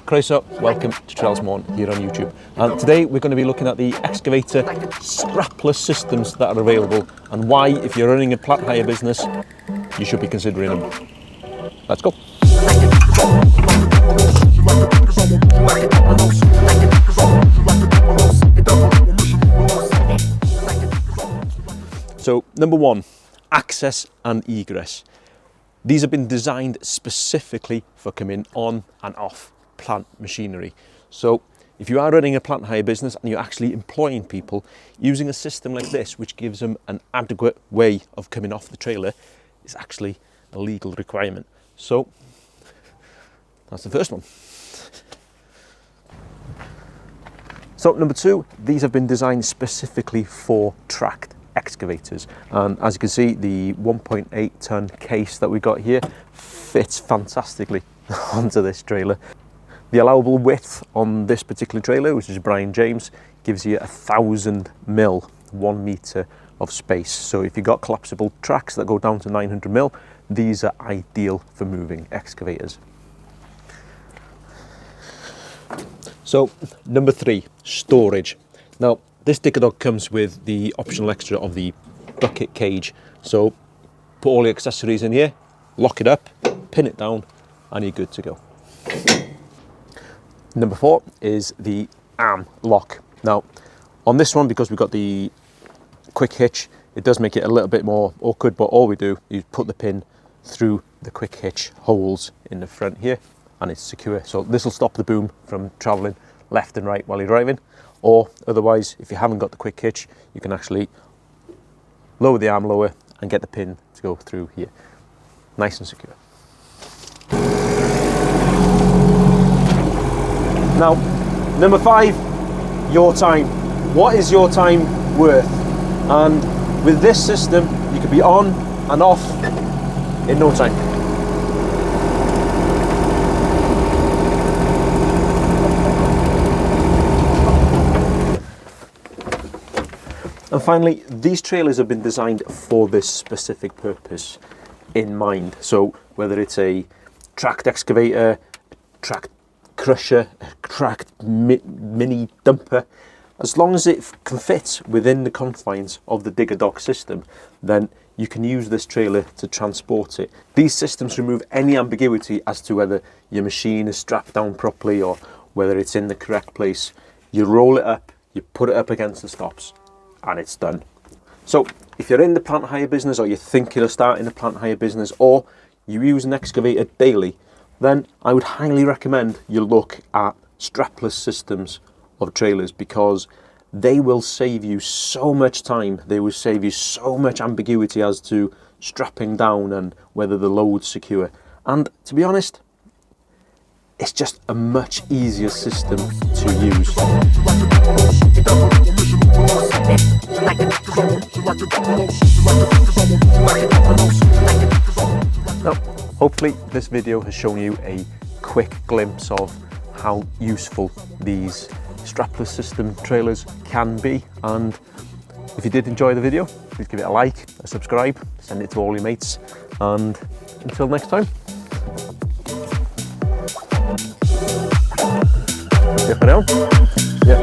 Croeso, welcome to Trelars Morn here on YouTube. And today we're going to be looking at the excavator strapless systems that are available and why, if you're running a plant hire business, you should be considering them. Let's go. So, number one, access and egress. These have been designed specifically for coming on and off plant machinery. So if you are running a plant hire business and you're actually employing people, using a system like this, which gives them an adequate way of coming off the trailer, is actually a legal requirement. So that's the first one. So number two, these have been designed specifically for tracked excavators, and as you can see, the 1.8 ton case that we got here fits fantastically onto this trailer. The allowable width on this particular trailer, which is Brian James, gives you 1,000 mil, 1 meter of space. So if you've got collapsible tracks that go down to 900 mil, these are ideal for moving excavators. So number three, storage. Now this DigaDoc comes with the optional extra of the bucket cage. So put all the accessories in here, lock it up, pin it down, and you're good to go. Number four is the arm lock. Now on this one, because we've got the quick hitch, it does make it a little bit more awkward, but all we do is put the pin through the quick hitch holes in the front here and it's secure. So this will stop the boom from traveling left and right while you're driving, or otherwise, if you haven't got the quick hitch, you can actually lower the arm lower and get the pin to go through here. Nice and secure. Now, number five, your time. What is your time worth? And with this system, you can be on and off in no time. And finally, these trailers have been designed for this specific purpose in mind. So whether it's a tracked excavator, tracked crusher, tracked mini dumper, as long as it can fit within the confines of the DigaDoc system, then you can use this trailer to transport it. These systems remove any ambiguity as to whether your machine is strapped down properly or whether it's in the correct place. You roll it up, you put it up against the stops, and it's done. So if you're in the plant hire business, or you're thinking of starting a plant hire business, or you use an excavator daily, then I would highly recommend you look at strapless systems of trailers, because they will save you so much time. They will save you so much ambiguity as to strapping down and whether the load's secure. And to be honest, it's just a much easier system to use. Now, hopefully this video has shown you a quick glimpse of how useful these strapless system trailers can be, and if you did enjoy the video, please give it a like, a subscribe, send it to all your mates, and until next time. Yeah, for now. Yeah.